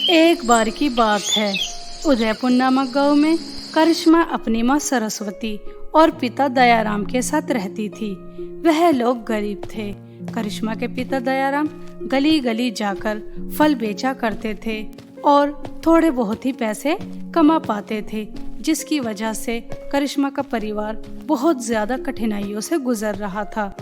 एक बार की बात है, उदयपुर नामक गांव में करिश्मा अपनी माँ सरस्वती और पिता दयाराम के साथ रहती थी। वह लोग गरीब थे। करिश्मा के पिता दयाराम गली गली जाकर फल बेचा करते थे और थोड़े बहुत ही पैसे कमा पाते थे, जिसकी वजह से करिश्मा का परिवार बहुत ज्यादा कठिनाइयों से गुजर रहा था।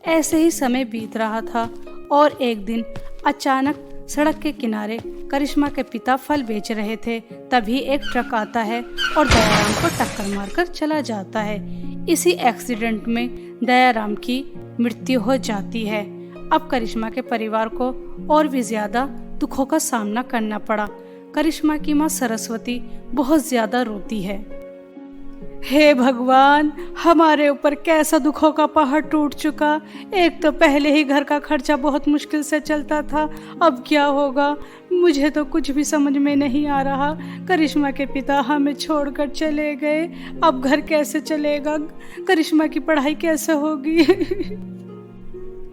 ऐसे ही समय बीत रहा था और एक दिन अचानक सड़क के किनारे करिश्मा के पिता फल बेच रहे थे। तभी एक ट्रक आता है और दयाराम को टक्कर मारकर चला जाता है। इसी एक्सीडेंट में दयाराम की मृत्यु हो जाती है। अब करिश्मा के परिवार को और भी ज्यादा दुखों का सामना करना पड़ा। करिश्मा की माँ सरस्वती बहुत ज्यादा रोती है। हे भगवान, हमारे ऊपर कैसा दुखों का पहाड़ टूट चुका। एक तो पहले ही घर का खर्चा बहुत मुश्किल से चलता था, अब क्या होगा मुझे तो कुछ भी समझ में नहीं आ रहा। करिश्मा के पिता हमें छोड़कर चले गए, अब घर कैसे चलेगा, करिश्मा की पढ़ाई कैसे होगी।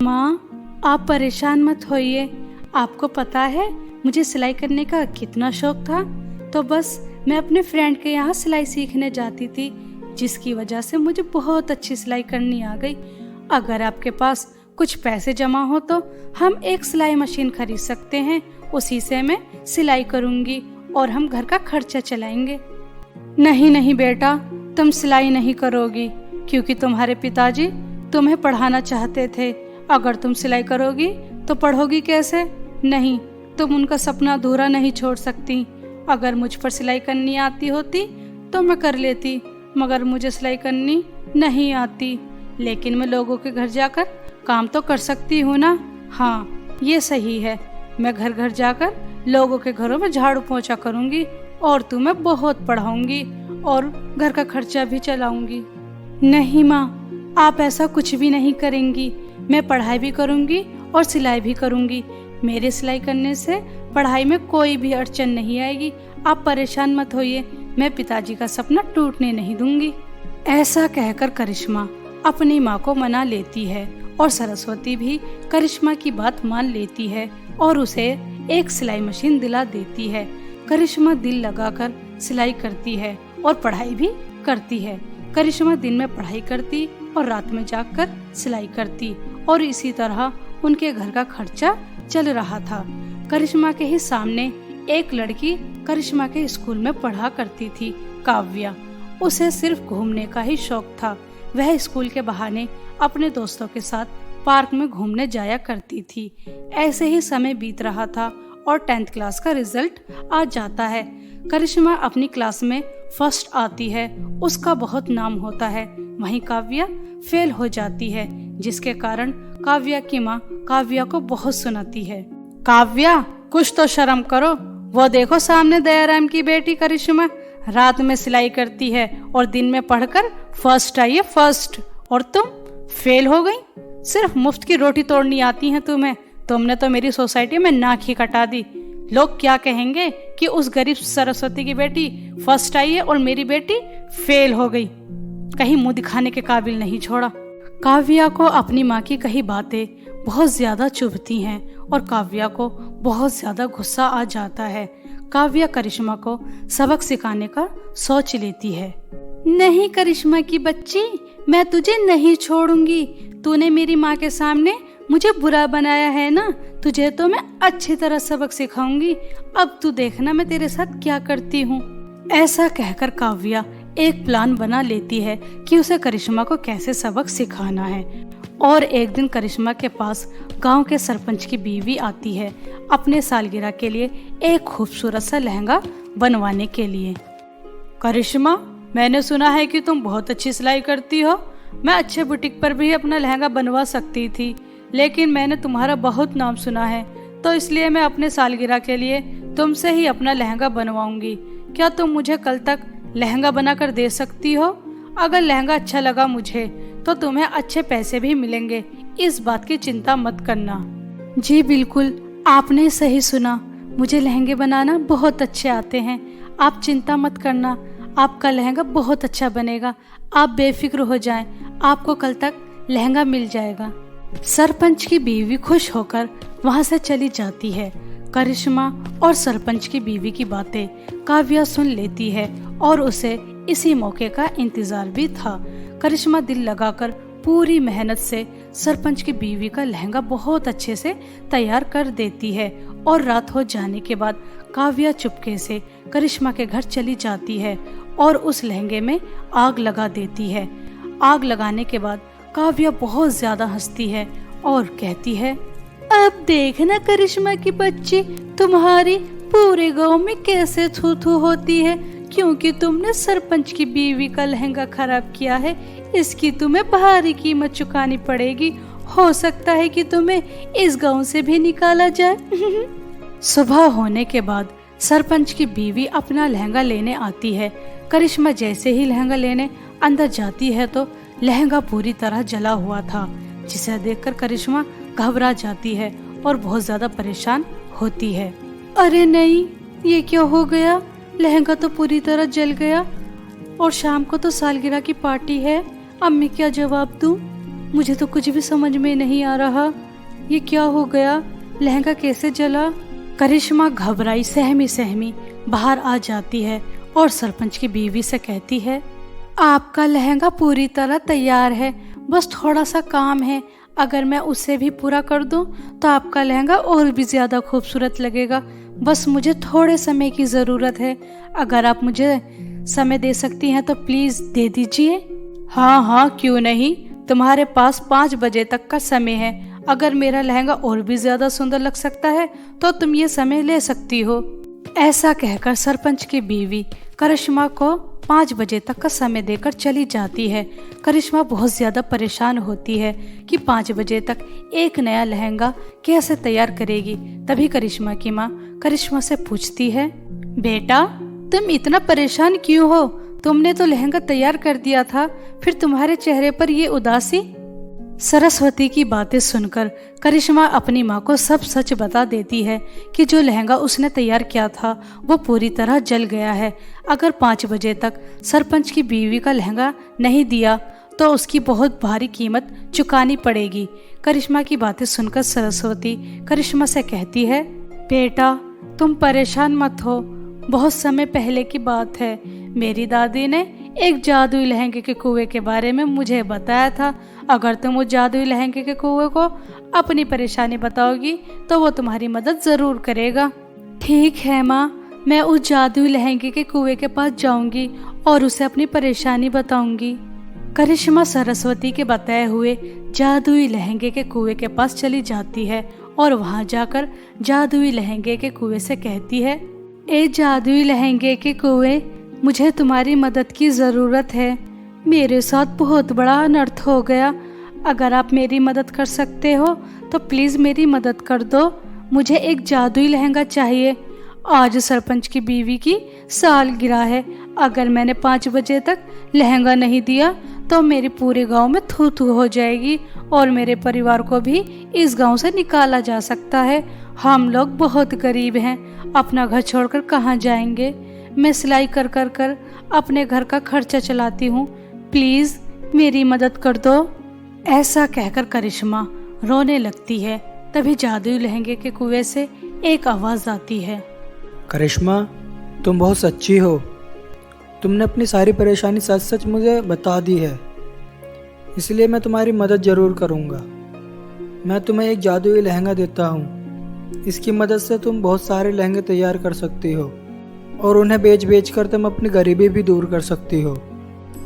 माँ, आप परेशान मत होइए। आपको पता है मुझे सिलाई करने का कितना शौक था, तो बस मैं अपने फ्रेंड के यहाँ सिलाई सीखने जाती थी, जिसकी वजह से मुझे बहुत अच्छी सिलाई करनी आ गई। अगर आपके पास कुछ पैसे जमा हो तो हम एक सिलाई मशीन खरीद सकते हैं, उसी से मैं सिलाई करूँगी और हम घर का खर्चा चलाएंगे। नहीं नहीं बेटा, तुम सिलाई नहीं करोगी क्योंकि तुम्हारे पिताजी तुम्हें पढ़ाना चाहते थे। अगर तुम सिलाई करोगी तो पढ़ोगी कैसे? नहीं, तुम उनका सपना अधूरा नहीं छोड़ सकती। अगर मुझ पर सिलाई करनी आती होती तो मैं कर लेती, मगर मुझे सिलाई करनी नहीं आती। लेकिन मैं लोगों के घर जाकर काम तो कर सकती हूँ ना। हाँ, ये सही है। मैं घर घर जाकर लोगों के घरों में झाड़ू पोंछा करूँगी और तुम्हें बहुत पढ़ाऊंगी और घर का खर्चा भी चलाऊंगी। नहीं माँ, आप ऐसा कुछ भी नहीं करेंगी। मैं पढ़ाई भी करूँगी और सिलाई भी करूँगी। मेरे सिलाई करने से पढ़ाई में कोई भी अड़चन नहीं आएगी। आप परेशान मत होइए, मैं पिताजी का सपना टूटने नहीं दूंगी। ऐसा कहकर करिश्मा अपनी माँ को मना लेती है और सरस्वती भी करिश्मा की बात मान लेती है और उसे एक सिलाई मशीन दिला देती है। करिश्मा दिल लगाकर सिलाई करती है और पढ़ाई भी करती है। करिश्मा दिन में पढ़ाई करती और रात में जागकर सिलाई करती और इसी तरह उनके घर का खर्चा चल रहा था। करिश्मा के ही सामने एक लड़की करिश्मा के स्कूल में पढ़ा करती थी, काव्या। उसे सिर्फ घूमने का ही शौक था। वह स्कूल के बहाने अपने दोस्तों के साथ पार्क में घूमने जाया करती थी। ऐसे ही समय बीत रहा था और 10th क्लास का रिजल्ट आ जाता है। करिश्मा अपनी क्लास में फर्स्ट आती है, उसका बहुत नाम होता है। वहीं काव्या फेल हो जाती है, जिसके कारण काव्या की माँ काव्या को बहुत सुनाती है। काव्या, कुछ तो शर्म करो। वो देखो सामने दयाराम की बेटी करिश्मा रात में सिलाई करती है और दिन में पढ़कर फर्स्ट आई है, फर्स्ट, और तुम फेल हो गई। सिर्फ मुफ्त की रोटी तोड़नी आती है तुम्हें। तुमने तो मेरी सोसाइटी में नाक ही कटा दी। लोग क्या कहेंगे कि उस गरीब सरस्वती की बेटी फर्स्ट आई है और मेरी बेटी फेल हो गई। कहीं मुंह दिखाने के काबिल नहीं छोड़ा। काव्या को अपनी माँ की कही बातें बहुत ज्यादा चुभती हैं और काव्या को बहुत ज्यादा गुस्सा आ जाता है। काव्या करिश्मा को सबक सिखाने का सोच लेती है। नहीं करिश्मा की बच्ची, मैं तुझे नहीं छोड़ूंगी। तूने मेरी माँ के सामने मुझे बुरा बनाया है ना, तुझे तो मैं अच्छी तरह सबक सिखाऊंगी। अब तू देखना मैं तेरे साथ क्या करती हूँ। ऐसा कहकर काव्या एक प्लान बना लेती है कि उसे करिश्मा को कैसे सबक सिखाना है। और एक दिन करिश्मा के पास गांव के सरपंच की बीवी आती है अपने सालगिरह के लिए एक खूबसूरत सा लहंगा बनवाने के लिए। करिश्मा, मैंने सुना है कि तुम बहुत अच्छी सिलाई करती हो। मैं अच्छे बुटीक पर भी अपना लहंगा बनवा सकती थी, लेकिन मैंने तुम्हारा बहुत नाम सुना है, तो इसलिए मैं अपने सालगिरह के लिए तुमसे ही अपना लहंगा बनवाऊंगी। क्या तुम मुझे कल तक लहंगा बनाकर दे सकती हो? अगर लहंगा अच्छा लगा मुझे तो तुम्हें अच्छे पैसे भी मिलेंगे, इस बात की चिंता मत करना। जी बिल्कुल, आपने सही सुना। मुझे लहंगे बनाना बहुत अच्छे आते हैं। आप चिंता मत करना, आपका लहंगा बहुत अच्छा बनेगा। आप बेफिक्र हो जाएं, आपको कल तक लहंगा मिल जाएगा। सरपंच की बीवी खुश होकर वहां से चली जाती है। करिश्मा और सरपंच की बीवी की बातें काव्या सुन लेती है और उसे इसी मौके का इंतजार भी था। करिश्मा दिल लगाकर पूरी मेहनत से सरपंच की बीवी का लहंगा बहुत अच्छे से तैयार कर देती है और रात हो जाने के बाद काव्या चुपके से करिश्मा के घर चली जाती है और उस लहंगे में आग लगा देती है। आग लगाने के बाद काव्या बहुत ज्यादा हंसती है और कहती है, अब देखना करिश्मा की बच्ची, तुम्हारी पूरे गांव में कैसे थू थू होती है क्योंकि तुमने सरपंच की बीवी का लहंगा खराब किया है। इसकी तुम्हें भारी कीमत चुकानी पड़ेगी। हो सकता है कि तुम्हें इस गांव से भी निकाला जाए। सुबह होने के बाद सरपंच की बीवी अपना लहंगा लेने आती है। करिश्मा जैसे ही लहंगा लेने अंदर जाती है तो लहंगा पूरी तरह जला हुआ था, जिसे देखकर करिश्मा घबरा जाती है और बहुत ज्यादा परेशान होती है। अरे नहीं, ये क्या हो गया? लहंगा तो पूरी तरह जल गया और शाम को तो सालगिरह की पार्टी है। अब मैं क्या जवाब दूं? मुझे तो कुछ भी समझ में नहीं आ रहा। ये क्या हो गया? लहंगा कैसे जला? करिश्मा घबराई सहमी सहमी बाहर आ जाती है और सरपंच की बीवी से कहती है, आपका लहंगा पूरी तरह तैयार है, बस थोड़ा सा काम है। अगर मैं उसे भी पूरा कर दूं तो आपका लहंगा और भी ज्यादा खूबसूरत लगेगा। बस मुझे थोड़े समय की जरूरत है। अगर आप मुझे समय दे सकती हैं तो प्लीज दे दीजिए। हाँ हाँ, क्यों नहीं, तुम्हारे पास 5 बजे तक का समय है। अगर मेरा लहंगा और भी ज्यादा सुंदर लग सकता है तो तुम ये समय ले सकती हो। ऐसा कहकर सरपंच की बीवी करिश्मा को 5 बजे तक का समय देकर चली जाती है। करिश्मा बहुत ज्यादा परेशान होती है कि 5 बजे तक एक नया लहंगा कैसे तैयार करेगी। तभी करिश्मा की माँ करिश्मा से पूछती है, बेटा तुम इतना परेशान क्यों हो? तुमने तो लहंगा तैयार कर दिया था, फिर तुम्हारे चेहरे पर ये उदासी? सरस्वती की बातें सुनकर करिश्मा अपनी माँ को सब सच बता देती है कि जो लहंगा उसने तैयार किया था वो पूरी तरह जल गया है। अगर 5 बजे तक सरपंच की बीवी का लहंगा नहीं दिया तो उसकी बहुत भारी कीमत चुकानी पड़ेगी। करिश्मा की बातें सुनकर सरस्वती करिश्मा से कहती है, बेटा तुम परेशान मत हो। बहुत समय पहले की बात है, मेरी दादी ने एक जादुई लहंगे के कुएं के बारे में मुझे बताया था। अगर तुम उस जादुई लहंगे के कुएं को अपनी परेशानी बताओगी तो वो तुम्हारी मदद जरूर करेगा। ठीक है माँ, मैं उस जादुई लहंगे के कुएं के पास जाऊंगी और उसे अपनी परेशानी बताऊंगी। करिश्मा सरस्वती के बताए हुए जादुई लहंगे के कुएं के पास चली जाती है और वहां जाकर जादुई लहंगे के कुएं से कहती है, ए जादुई लहंगे के कुएं, मुझे तुम्हारी मदद की जरूरत है। मेरे साथ बहुत बड़ा अनर्थ हो गया। अगर आप मेरी मदद कर सकते हो तो प्लीज मेरी मदद कर दो। मुझे एक जादुई लहंगा चाहिए। आज सरपंच की बीवी की सालगिरह है। अगर मैंने 5 बजे तक लहंगा नहीं दिया तो मेरे पूरे गांव में थू थू हो जाएगी और मेरे परिवार को भी इस गांव से निकाला जा सकता है। हम लोग बहुत गरीब हैं, अपना घर छोड़कर कहाँ जाएंगे। मैं सिलाई कर कर कर अपने घर का खर्चा चलाती हूँ। प्लीज मेरी मदद कर दो। ऐसा कहकर करिश्मा रोने लगती है। तभी जादुई लहंगे के कुएं से एक आवाज आती है, करिश्मा तुम बहुत सच्ची हो। तुमने अपनी सारी परेशानी सच सच मुझे बता दी है, इसलिए मैं तुम्हारी मदद ज़रूर करूँगा। मैं तुम्हें एक जादुई लहंगा देता हूँ। इसकी मदद से तुम बहुत सारे लहंगे तैयार कर सकती हो और उन्हें बेच कर तुम अपनी गरीबी भी दूर कर सकती हो।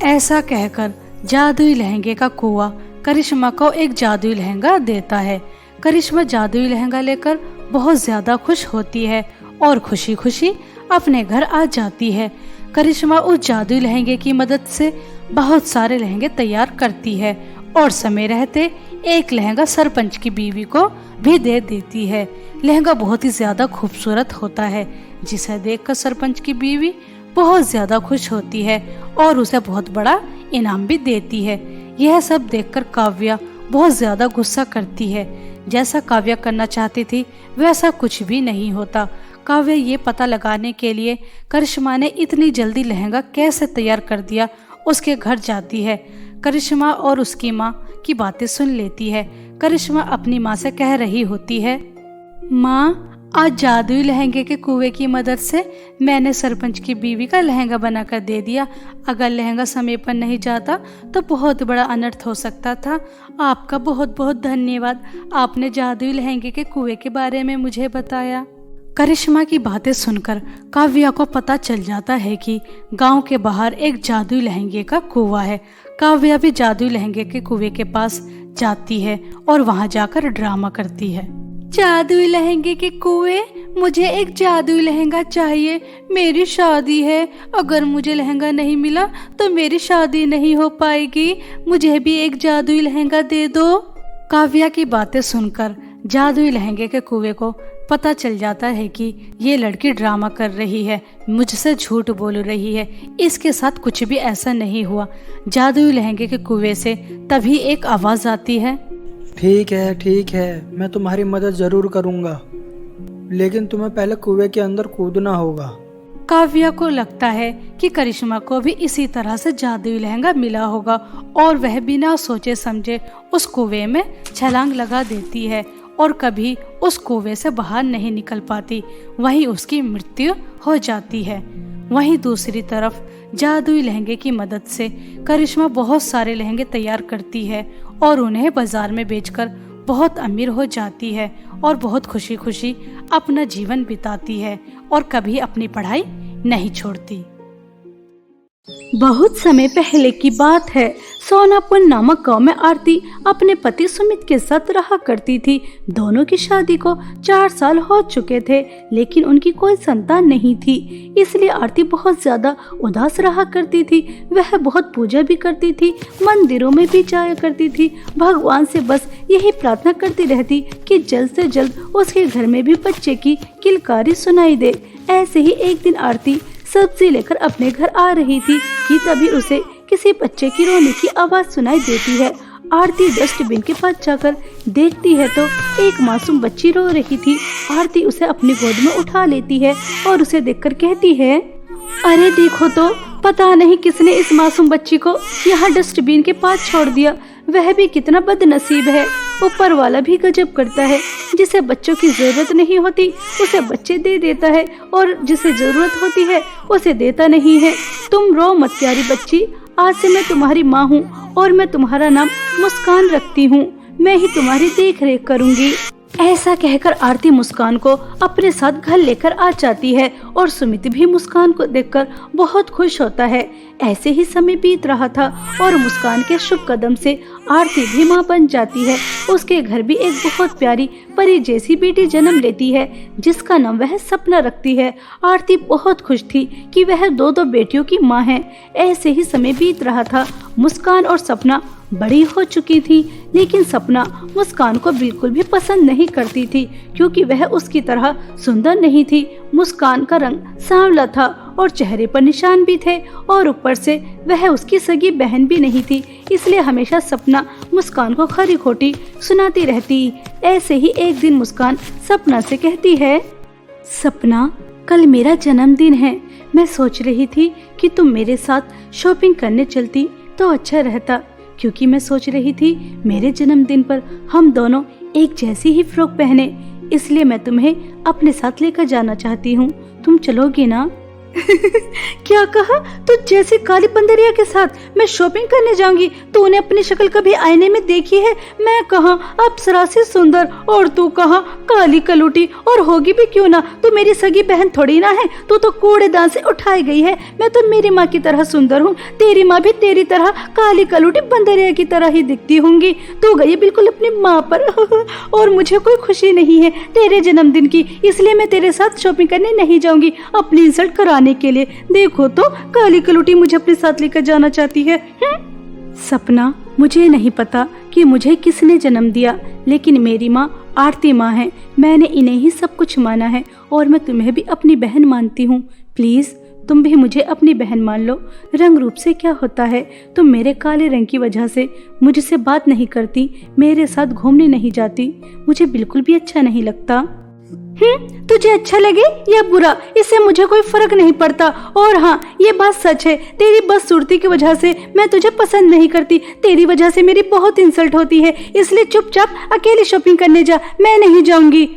ऐसा कहकर जादुई लहंगे का कुआं करिश्मा को एक जादुई लहंगा देता है। करिश्मा जादुई लहंगा लेकर बहुत ज्यादा खुश होती है और खुशी खुशी अपने घर आ जाती है। करिश्मा उस जादुई लहंगे की मदद से बहुत सारे लहंगे तैयार करती है और समय रहते एक लहंगा सरपंच की बीवी को भी दे देती है। लहंगा बहुत ही ज्यादा खूबसूरत होता है, जिसे देखकर सरपंच की बीवी बहुत ज्यादा खुश होती है और उसे बहुत बड़ा इनाम भी देती है। यह सब देखकर काव्या बहुत ज्यादा गुस्सा करती है। जैसा काव्या करना चाहती थी वैसा कुछ भी नहीं होता। काव्या ये पता लगाने के लिए करिश्मा ने इतनी जल्दी लहंगा कैसे तैयार कर दिया उसके घर जाती है। करिश्मा और उसकी माँ की बातें सुन लेती है। करिश्मा अपनी माँ से कह रही होती है, माँ आज जादुई लहंगे के कुएं की मदद से मैंने सरपंच की बीवी का लहंगा बनाकर दे दिया। अगर लहंगा समय पर नहीं जाता तो बहुत बड़ा अनर्थ हो सकता था। आपका बहुत बहुत धन्यवाद, आपने जादुई लहंगे के कुएं के बारे में मुझे बताया। करिश्मा की बातें सुनकर काव्या को पता चल जाता है कि गांव के बाहर एक जादुई लहंगे का कुआं है। काव्या भी जादुई लहंगे के कुएं के पास जाती है और वहां जाकर ड्रामा करती है। जादुई लहंगे के कुएं, मुझे एक जादुई लहंगा चाहिए, मेरी शादी है। अगर मुझे लहंगा नहीं मिला तो मेरी शादी नहीं हो पाएगी, मुझे भी एक जादुई लहंगा दे दो। काव्या की बातें सुनकर जादुई लहंगे के कुएं को पता चल जाता है कि ये लड़की ड्रामा कर रही है, मुझसे झूठ बोल रही है, इसके साथ कुछ भी ऐसा नहीं हुआ। जादुई लहंगे के कुएं से तभी एक आवाज आती है, ठीक है, मैं तुम्हारी मदद जरूर करूँगा, लेकिन तुम्हें पहले कुएं के अंदर कूदना होगा। काव्या को लगता है कि करिश्मा को भी इसी तरह से जादुई लहंगा मिला होगा और वह बिना सोचे समझे उस कुएं में छलांग लगा देती है और कभी उस कुएं से बाहर नहीं निकल पाती। वहीं उसकी मृत्यु हो जाती है। वहीं दूसरी तरफ जादुई लहंगे की मदद से करिश्मा बहुत सारे लहंगे तैयार करती है और उन्हें बाजार में बेचकर बहुत अमीर हो जाती है और बहुत खुशी खुशी अपना जीवन बिताती है और कभी अपनी पढ़ाई नहीं छोड़ती। बहुत समय पहले की बात है। सोनापुर नामक गांव में आरती अपने पति सुमित के साथ रहा करती थी। दोनों की शादी को 4 साल हो चुके थे, लेकिन उनकी कोई संतान नहीं थी। इसलिए आरती बहुत ज्यादा उदास रहा करती थी। वह बहुत पूजा भी करती थी, मंदिरों में भी जाया करती थी। भगवान से बस यही प्रार्थना करती रहती कि जल्द से जल्द उसके घर में भी बच्चे की किलकारी सुनाई दे। ऐसे ही एक दिन आरती सब्जी लेकर अपने घर आ रही थी कि तभी उसे किसी बच्चे की रोने की आवाज सुनाई देती है। आरती डस्टबिन के पास जाकर देखती है तो एक मासूम बच्ची रो रही थी। आरती उसे अपनी गोद में उठा लेती है और उसे देखकर कहती है, अरे देखो तो, पता नहीं किसने इस मासूम बच्ची को यहाँ डस्टबिन के पास छोड़ दिया। वह भी कितना बदनसीब है। ऊपर वाला भी गजब करता है, जिसे बच्चों की जरूरत नहीं होती उसे बच्चे दे देता है और जिसे जरूरत होती है उसे देता नहीं है। तुम रो मत प्यारी बच्ची, आज से मैं तुम्हारी माँ हूँ और मैं तुम्हारा नाम मुस्कान रखती हूँ। मैं ही तुम्हारी देख रेख करूँगी। ऐसा कहकर आरती मुस्कान को अपने साथ घर लेकर आ जाती है और सुमित भी मुस्कान को देखकर बहुत खुश होता है। ऐसे ही समय बीत रहा था और मुस्कान के शुभ कदम से आरती भी मां बन जाती है। उसके घर भी एक बहुत प्यारी परी जैसी बेटी जन्म लेती है, जिसका नाम वह सपना रखती है। आरती बहुत खुश थी कि वह 2 बेटियों की मां है। ऐसे ही समय बीत रहा था। मुस्कान और सपना बड़ी हो चुकी थी, लेकिन सपना मुस्कान को बिल्कुल भी पसंद नहीं करती थी, क्योंकि वह उसकी तरह सुंदर नहीं थी। मुस्कान का रंग सांवला था और चेहरे पर निशान भी थे और ऊपर से वह उसकी सगी बहन भी नहीं थी। इसलिए हमेशा सपना मुस्कान को खरी खोटी सुनाती रहती। ऐसे ही एक दिन मुस्कान सपना से कहती है, सपना, कल मेरा जन्मदिन है। मैं सोच रही थी कि तुम मेरे साथ शॉपिंग करने चलती तो अच्छा रहता, क्योंकि मैं सोच रही थी मेरे जन्मदिन पर हम दोनों एक जैसी ही फ्रॉक पहने। इसलिए मैं तुम्हें अपने साथ लेकर जाना चाहती हूँ। तुम चलोगी ना? क्या कहा? तो जैसे काली बंदरिया के साथ मैं शॉपिंग करने जाऊंगी? तूने अपनी शक्ल कभी आईने में देखी है? मैं कहाँ अप्सरा से सुंदर और तू कहाँ काली कलूटी, और होगी भी क्यों ना, तू मेरी सगी बहन थोड़ी ना है। तू तो कूड़ेदान से उठाई गई है। मैं तो मेरी माँ की तरह सुंदर हूँ, तेरी माँ भी तेरी तरह काली कलूटी बंदरिया की तरह ही दिखती होंगी। तू गई बिल्कुल अपनी माँ पर। और मुझे कोई खुशी नहीं है तेरे जन्मदिन की, इसलिए मैं तेरे साथ शॉपिंग करने नहीं जाऊंगी अपनी इंसल्ट कराने के लिए। देखो तो काली कलूटी मुझे अपने साथ लेकर जाना चाहती है। सपना, मुझे नहीं पता कि मुझे किसने जन्म दिया, लेकिन मेरी माँ आरती माँ है। मैंने इन्हें ही सब कुछ माना है और मैं तुम्हें भी अपनी बहन मानती हूँ। प्लीज तुम भी मुझे अपनी बहन मान लो। रंग रूप से क्या होता है, तुम मेरे काले रंग की वजह से मुझसे बात नहीं करती, मेरे साथ घूमने नहीं जाती, मुझे बिल्कुल भी अच्छा नहीं लगता। तुझे अच्छा लगे या बुरा, इससे मुझे कोई फर्क नहीं पड़ता। और हाँ, ये बात सच है, तेरी बदसूरती की वजह से मैं तुझे पसंद नहीं करती। तेरी वजह से मेरी बहुत इंसल्ट होती है, इसलिए चुपचाप अकेले शॉपिंग करने जा, मैं नहीं जाऊंगी।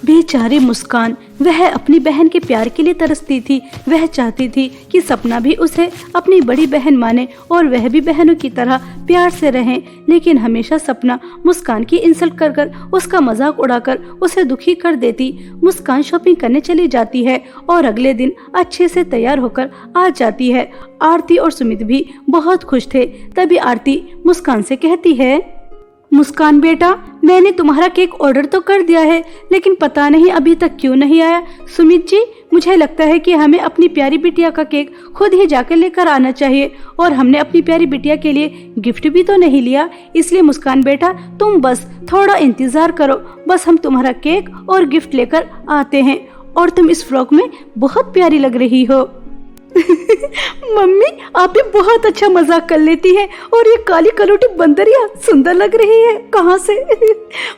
बेचारी मुस्कान, वह अपनी बहन के प्यार के लिए तरसती थी। वह चाहती थी कि सपना भी उसे अपनी बड़ी बहन माने और वह भी बहनों की तरह प्यार से रहे, लेकिन हमेशा सपना मुस्कान की इंसल्ट कर कर, उसका मजाक उड़ाकर उसे दुखी कर देती। मुस्कान शॉपिंग करने चली जाती है और अगले दिन अच्छे से तैयार होकर आ जाती है। आरती और सुमित भी बहुत खुश थे। तभी आरती मुस्कान से कहती है, मुस्कान बेटा, मैंने तुम्हारा केक ऑर्डर तो कर दिया है, लेकिन पता नहीं अभी तक क्यों नहीं आया। सुमित जी, मुझे लगता है कि हमें अपनी प्यारी बिटिया का केक खुद ही जाकर लेकर आना चाहिए, और हमने अपनी प्यारी बिटिया के लिए गिफ्ट भी तो नहीं लिया। इसलिए मुस्कान बेटा, तुम बस थोड़ा इंतजार करो, बस हम तुम्हारा केक और गिफ्ट लेकर आते हैं। और तुम इस फ्रॉक में बहुत प्यारी लग रही हो। मम्मी, आप भी बहुत अच्छा मजाक कर लेती हैं, और ये काली कलूटी बंदरिया सुंदर लग रही है। कहाँ से?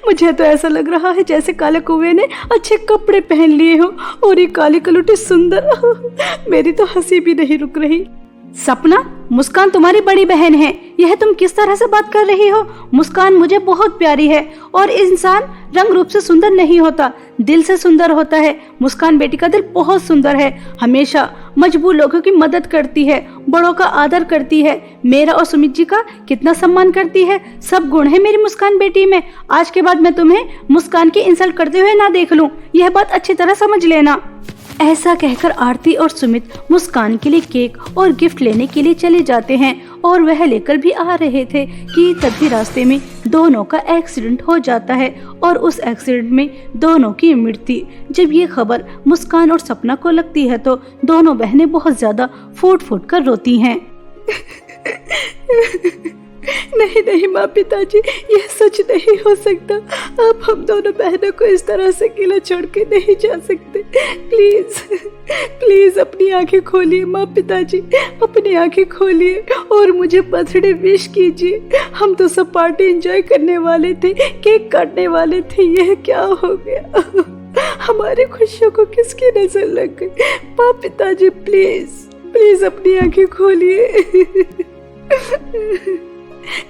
मुझे तो ऐसा लग रहा है जैसे काले कुएं ने अच्छे कपड़े पहन लिए हो, और ये काली कलूटी सुंदर। मेरी तो हंसी भी नहीं रुक रही। सपना, मुस्कान तुम्हारी बड़ी बहन है, यह तुम किस तरह से बात कर रही हो? मुस्कान मुझे बहुत प्यारी है, और इंसान रंग रूप से सुंदर नहीं होता, दिल से सुंदर होता है। मुस्कान बेटी का दिल बहुत सुंदर है, हमेशा मजबूर लोगों की मदद करती है, बड़ों का आदर करती है, मेरा और सुमित जी का कितना सम्मान करती है। सब गुण है मेरी मुस्कान बेटी में। आज के बाद मैं तुम्हें मुस्कान की इंसल्ट करते हुए ना देख लूं, यह बात अच्छी तरह समझ लेना। ऐसा कहकर आरती और सुमित मुस्कान के लिए केक और गिफ्ट लेने के लिए चले जाते हैं, और वह लेकर भी आ रहे थे कि तभी रास्ते में दोनों का एक्सीडेंट हो जाता है, और उस एक्सीडेंट में दोनों की मृत्यु। जब ये खबर मुस्कान और सपना को लगती है तो दोनों बहनें बहुत ज्यादा फूट फूट कर रोती हैं। नहीं नहीं माँ, पिताजी, यह सच नहीं हो सकता। आप हम दोनों बहनों को इस तरह से अकेला छोड़ के नहीं जा सकते। प्लीज प्लीज अपनी आंखें खोलिए माँ, पिताजी, अपनी आंखें खोलिए और मुझे बर्थडे विश कीजिए। हम तो सब पार्टी एंजॉय करने वाले थे, केक काटने वाले थे, यह क्या हो गया? हमारी खुशियों को किसकी नजर लग गई? माँ, पिताजी, प्लीज प्लीज अपनी आंखें खोलिए।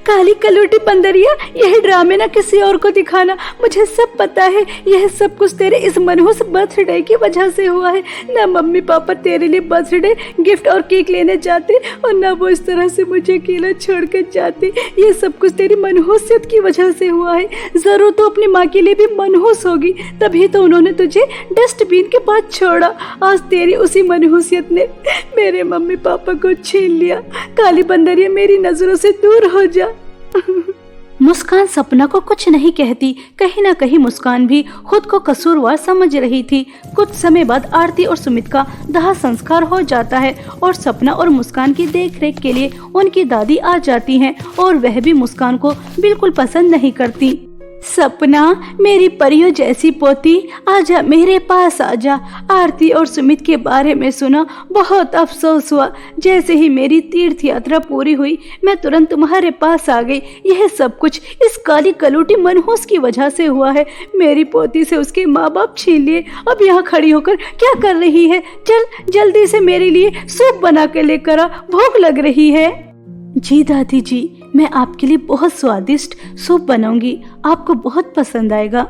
काली कलूटी बंदरिया, यह ड्रामे ना किसी और को दिखाना। मुझे सब पता है, यह सब कुछ तेरे इस मनहूस बर्थडे की वजह से हुआ है। ना मम्मी पापा तेरे लिए बर्थडे गिफ्ट और केक लेने जाते, और ना वो इस तरह से मुझे अकेला छोड़ कर जाते। ये सब कुछ तेरी मनहूसियत की वजह से हुआ है। जरूर तो अपनी माँ के लिए भी मनहूस होगी, तभी तो उन्होंने तुझे डस्टबिन के पास छोड़ा। आज तेरी उसी मनहूसियत ने मेरे मम्मी पापा को छीन लिया। काली बंदरिया, मेरी नजरों से दूर हो जा। मुस्कान सपना को कुछ नहीं कहती। कहीं ना कहीं मुस्कान भी खुद को कसूरवार समझ रही थी। कुछ समय बाद आरती और सुमित का दाह संस्कार हो जाता है, और सपना और मुस्कान की देखरेख के लिए उनकी दादी आ जाती हैं, और वह भी मुस्कान को बिल्कुल पसंद नहीं करती। सपना, मेरी परियों जैसी पोती, आजा मेरे पास आजा। आरती और सुमित के बारे में सुना, बहुत अफसोस हुआ। जैसे ही मेरी तीर्थ यात्रा पूरी हुई, मैं तुरंत तुम्हारे पास आ गई। यह सब कुछ इस काली कलूटी मनहूस की वजह से हुआ है। मेरी पोती से उसके माँ बाप छीन लिए। अब यहाँ खड़ी होकर क्या कर रही है? चल जल्दी से मेरे लिए सूप बना के लेकर आ, भूख लग रही है। जी दादी जी, मैं आपके लिए बहुत स्वादिष्ट सूप बनाऊंगी, आपको बहुत पसंद आएगा।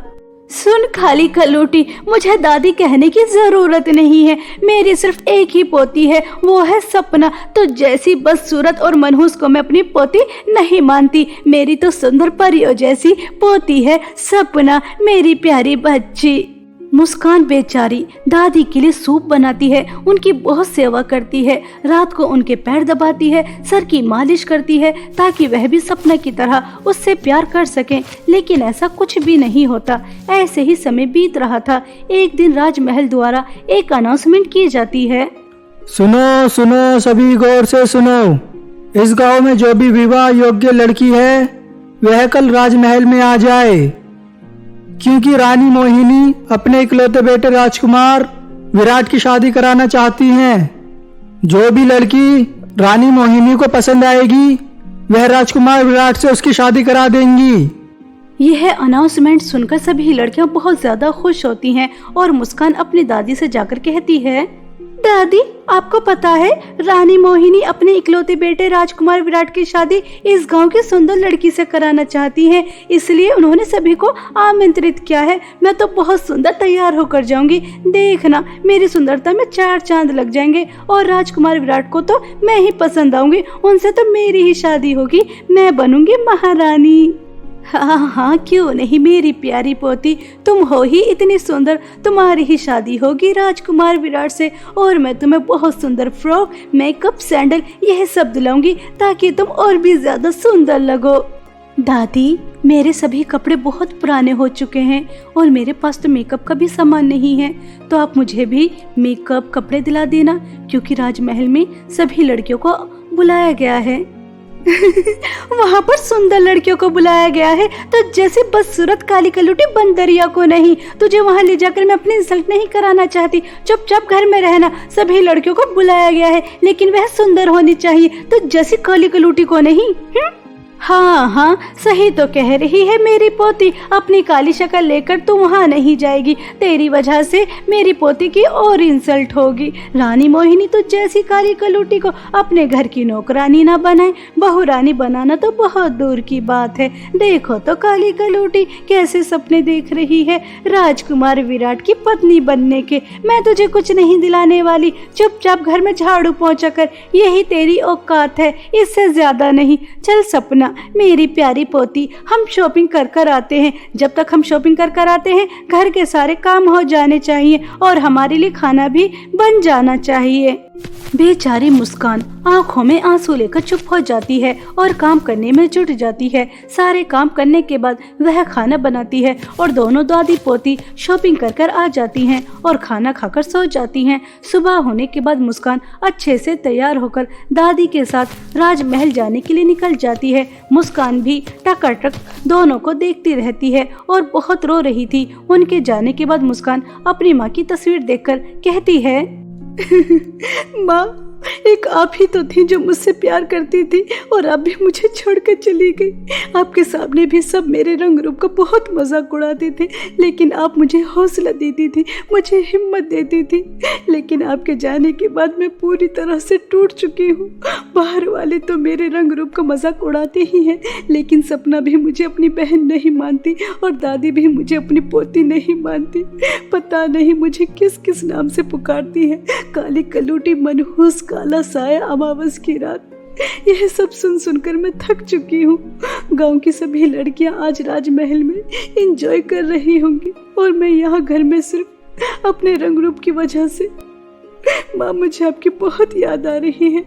सुन खाली कलूटी, मुझे दादी कहने की जरूरत नहीं है। मेरी सिर्फ एक ही पोती है, वो है सपना। तो जैसी बदसूरत और मनहूस को मैं अपनी पोती नहीं मानती। मेरी तो सुंदर परियों जैसी पोती है सपना, मेरी प्यारी बच्ची। मुस्कान बेचारी दादी के लिए सूप बनाती है, उनकी बहुत सेवा करती है, रात को उनके पैर दबाती है, सर की मालिश करती है, ताकि वह भी सपना की तरह उससे प्यार कर सके। लेकिन ऐसा कुछ भी नहीं होता। ऐसे ही समय बीत रहा था। एक दिन राजमहल द्वारा एक अनाउंसमेंट की जाती है। सुनो सुनो सभी, गौर से सुनो। इस गांव में जो भी विवाह योग्य लड़की है, वह कल राजमहल में आ जाए, क्योंकि रानी मोहिनी अपने इकलौते बेटे राजकुमार विराट की शादी कराना चाहती हैं। जो भी लड़की रानी मोहिनी को पसंद आएगी, वह राजकुमार विराट से उसकी शादी करा देंगी। यह अनाउंसमेंट सुनकर सभी लड़कियां बहुत ज्यादा खुश होती हैं और मुस्कान अपनी दादी से जाकर कहती है, दादी आपको पता है रानी मोहिनी अपने इकलौते बेटे राजकुमार विराट की शादी इस गांव की सुंदर लड़की से कराना चाहती हैं, इसलिए उन्होंने सभी को आमंत्रित किया है। मैं तो बहुत सुंदर तैयार होकर जाऊंगी, देखना मेरी सुंदरता में 4 चांद लग जाएंगे और राजकुमार विराट को तो मैं ही पसंद आऊंगी, उनसे तो मेरी ही शादी होगी, मैं बनूंगी महारानी। हाँ हाँ क्यों नहीं मेरी प्यारी पोती, तुम हो ही इतनी सुंदर, तुम्हारी ही शादी होगी राजकुमार विराट से और मैं तुम्हें बहुत सुंदर फ्रॉक, मेकअप, सैंडल यह सब दिलाऊंगी ताकि तुम और भी ज्यादा सुंदर लगो। दादी मेरे सभी कपड़े बहुत पुराने हो चुके हैं और मेरे पास तो मेकअप का भी सामान नहीं है, तो आप मुझे भी मेकअप कपड़े दिला देना क्योंकि राजमहल में सभी लड़कियों को बुलाया गया है। वहाँ पर सुंदर लड़कियों को बुलाया गया है तो जैसे बदसूरत काली कलूटी बंदरिया को नहीं, तुझे वहाँ ले जाकर मैं अपनी इंसल्ट नहीं कराना चाहती, चुपचाप घर में रहना। सभी लड़कियों को बुलाया गया है लेकिन वह सुंदर होनी चाहिए, तो जैसी काली कलूटी को नहीं। हाँ हाँ सही तो कह रही है मेरी पोती, अपनी काली शक्ल लेकर तू वहाँ नहीं जाएगी, तेरी वजह से मेरी पोती की और इंसल्ट होगी। रानी मोहिनी तो जैसी काली कलूटी को अपने घर की नौकरानी ना बनाए, बहुरानी बनाना तो बहुत दूर की बात है। देखो तो काली कलूटी कैसे सपने देख रही है राजकुमार विराट की पत्नी बनने के। मैं तुझे कुछ नहीं दिलाने वाली, चुपचाप घर में झाड़ू पोंछा कर, यही तेरी औकात है, इससे ज्यादा नहीं। चल सपना मेरी प्यारी पोती, हम शॉपिंग कर कर आते हैं। जब तक हम शॉपिंग कर कर आते हैं घर के सारे काम हो जाने चाहिए और हमारे लिए खाना भी बन जाना चाहिए। बेचारी मुस्कान आंखों में आंसू लेकर चुप हो जाती है और काम करने में जुट जाती है। सारे काम करने के बाद वह खाना बनाती है और दोनों दादी पोती शॉपिंग कर कर आ जाती हैं और खाना खाकर सो जाती हैं। सुबह होने के बाद मुस्कान अच्छे से तैयार होकर दादी के साथ राजमहल जाने के लिए निकल जाती है। मुस्कान भी टकाटक दोनों को देखती रहती है और बहुत रो रही थी। उनके जाने के बाद मुस्कान अपनी माँ की तस्वीर देखकर कहती है, माँ एक आप ही तो थी जो मुझसे प्यार करती थी और अब भी मुझे छोड़कर चली गई। आपके सामने भी सब मेरे रंग रूप का बहुत मजाक उड़ाते थे, लेकिन आप मुझे हौसला देती थी, मुझे हिम्मत देती थी। लेकिन आपके जाने के बाद मैं पूरी तरह से टूट चुकी हूँ। बाहर वाले तो मेरे रंग रूप का मजाक उड़ाते ही हैं, लेकिन सपना भी मुझे अपनी बहन नहीं मानती और दादी भी मुझे अपनी पोती नहीं मानती। पता नहीं मुझे किस किस नाम से पुकारती है, काली कलूटी, मनहूस, काला साया, अमावस की रात। यह सब सुन सुनकर मैं थक चुकी हूँ। गांव की सभी लड़कियां आज राजमहल में एंजॉय कर रही होंगी और मैं यहाँ घर में सिर्फ अपने रंग रूप की वजह से। माँ मुझे आपकी बहुत याद आ रही है।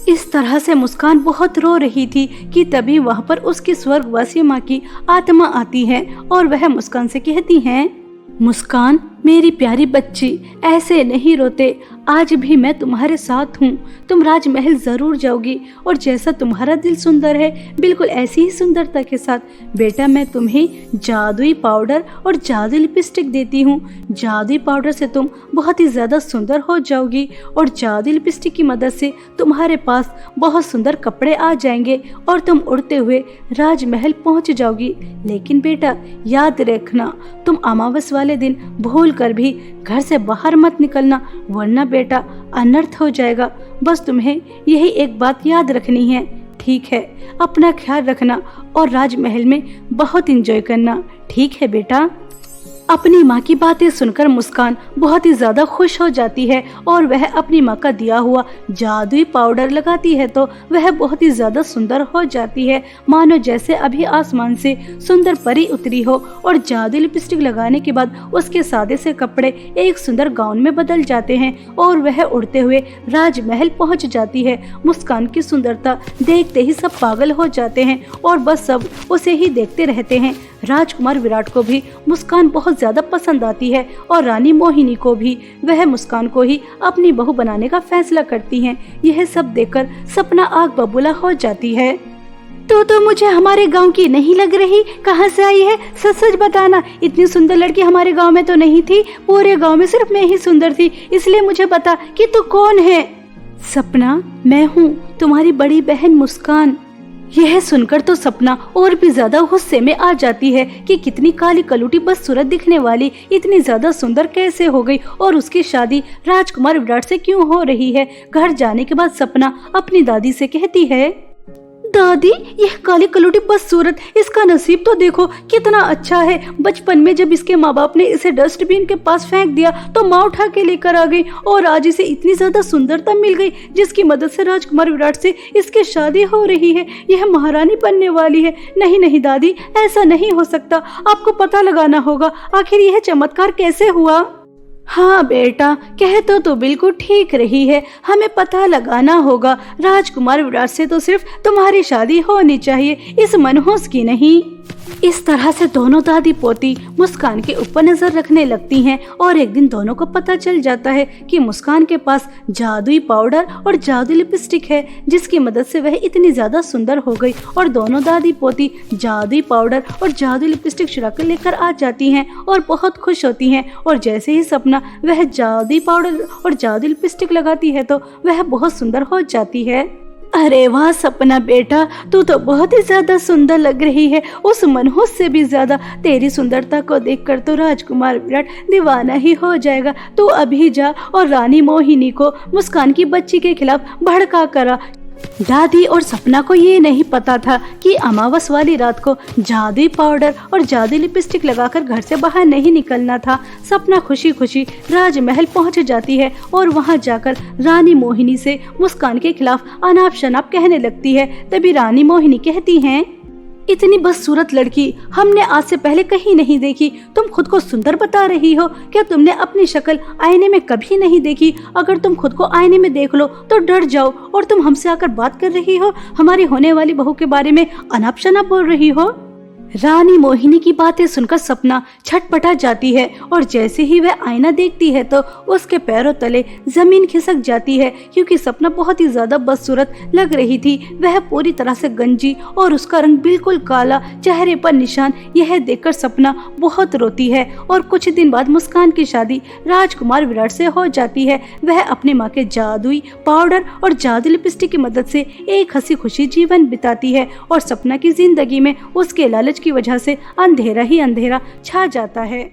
इस तरह से मुस्कान बहुत रो रही थी कि तभी वहाँ पर उसकी स्वर्गवासी माँ की आत्मा आती है और वह मुस्कान से कहती है, मुस्कान मेरी प्यारी बच्ची ऐसे नहीं रोते, आज भी मैं तुम्हारे साथ हूँ। तुम राजमहल जरूर जाओगी और जैसा तुम्हारा दिल सुंदर है बिल्कुल ऐसी ही सुंदरता के साथ बेटा मैं तुम्हें जादुई पाउडर और जादुई लिपस्टिक देती हूँ। जादुई पाउडर से तुम बहुत ही ज्यादा सुंदर हो जाओगी और जादुई लिपस्टिक की मदद से तुम्हारे पास बहुत सुंदर कपड़े आ जाएंगे और तुम उड़ते हुए राजमहल पहुँच जाओगी। लेकिन बेटा याद रखना, तुम अमावस वाले दिन भूल कर भी घर से बाहर मत निकलना, वरना बेटा अनर्थ हो जाएगा। बस तुम्हें यही एक बात याद रखनी है, ठीक है? अपना ख्याल रखना और राजमहल में बहुत एंजॉय करना, ठीक है बेटा? अपनी माँ की बातें सुनकर मुस्कान बहुत ही ज्यादा खुश हो जाती है और वह अपनी माँ का दिया हुआ जादुई पाउडर लगाती है तो वह बहुत ही ज्यादा सुंदर हो जाती है, मानो जैसे अभी आसमान से सुंदर परी उतरी हो। और जादुई लिपस्टिक लगाने के बाद उसके सादे से कपड़े एक सुंदर गाउन में बदल जाते हैं और वह उड़ते हुए राजमहल पहुँच जाती है। मुस्कान की सुंदरता देखते ही सब पागल हो जाते हैं और बस सब उसे ही देखते रहते हैं। राजकुमार विराट को भी मुस्कान बहुत ज्यादा पसंद आती है और रानी मोहिनी को भी। वह मुस्कान को ही अपनी बहू बनाने का फैसला करती हैं। यह सब देखकर सपना आग बबूला हो जाती है। तो मुझे हमारे गांव की नहीं लग रही, कहाँ से आई है? सच सच बताना, इतनी सुंदर लड़की हमारे गांव में तो नहीं थी। पूरे गांव में सिर्फ मैं ही सुंदर थी, इसलिए मुझे बता कि तू कौन है। सपना मैं हूँ तुम्हारी बड़ी बहन मुस्कान। यह सुनकर तो सपना और भी ज्यादा गुस्से में आ जाती है कि कितनी काली कलूटी बदसूरत दिखने वाली इतनी ज्यादा सुंदर कैसे हो गई और उसकी शादी राजकुमार विराट से क्यों हो रही है। घर जाने के बाद सपना अपनी दादी से कहती है, दादी यह काली कलूटी बदसूरत, इसका नसीब तो देखो कितना अच्छा है। बचपन में जब इसके माँ बाप ने इसे डस्टबिन के पास फेंक दिया तो माँ उठा के लेकर आ गई और आज इसे इतनी ज्यादा सुंदरता मिल गई जिसकी मदद से राजकुमार विराट से इसकी शादी हो रही है। यह महारानी बनने वाली है। नहीं नहीं दादी, ऐसा नहीं हो सकता, आपको पता लगाना होगा आखिर यह चमत्कार कैसे हुआ। हाँ बेटा, कह तो बिल्कुल ठीक रही है, हमें पता लगाना होगा। राजकुमार विराट से तो सिर्फ तुम्हारी शादी होनी चाहिए, इस मनहूस की नहीं। इस तरह से दोनों दादी पोती मुस्कान के ऊपर नजर रखने लगती हैं और एक दिन दोनों को पता चल जाता है कि मुस्कान के पास जादुई पाउडर और जादुई लिपस्टिक है जिसकी मदद से वह इतनी ज्यादा सुंदर हो गई। और दोनों दादी पोती जादुई पाउडर और जादुई लिपस्टिक चुरा कर लेकर आ जाती हैं और बहुत खुश होती हैं। और जैसे ही सपना वह जादुई पाउडर और जादुई लिपस्टिक लगाती है तो वह बहुत सुंदर हो जाती है। अरे वाह सपना बेटा, तू तो बहुत ही ज्यादा सुंदर लग रही है, उस मनहूस से भी ज्यादा। तेरी सुंदरता को देखकर तो राजकुमार विराट दीवाना ही हो जाएगा। तू अभी जा और रानी मोहिनी को मुस्कान की बच्ची के खिलाफ भड़का करा। दादी और सपना को ये नहीं पता था कि अमावस वाली रात को जादुई पाउडर और जादुई लिपस्टिक लगाकर घर से बाहर नहीं निकलना था। सपना खुशी खुशी राजमहल पहुंच जाती है और वहां जाकर रानी मोहिनी से मुस्कान के खिलाफ अनाप शनाप कहने लगती है। तभी रानी मोहिनी कहती हैं, इतनी बदसूरत लड़की हमने आज से पहले कहीं नहीं देखी। तुम खुद को सुंदर बता रही हो, क्या तुमने अपनी शक्ल आईने में कभी नहीं देखी? अगर तुम खुद को आईने में देख लो तो डर जाओ और तुम हमसे आकर बात कर रही हो, हमारी होने वाली बहू के बारे में अनाप शनाप बोल रही हो। रानी मोहिनी की बातें सुनकर सपना छटपटा जाती है और जैसे ही वह आईना देखती है तो उसके पैरों तले जमीन खिसक जाती है क्योंकि सपना बहुत ही ज्यादा बदसूरत लग रही थी। वह पूरी तरह से गंजी और उसका रंग बिल्कुल काला, चेहरे पर निशान। यह देखकर सपना बहुत रोती है और कुछ दिन बाद मुस्कान की शादी राजकुमार विराट से हो जाती है। वह अपनी माँ के जादुई पाउडर और जादुई लिपस्टिक की मदद से एक हंसी खुशी जीवन बिताती है और सपना की जिंदगी में उसके लालच की वजह से अंधेरा ही अंधेरा छा जाता है।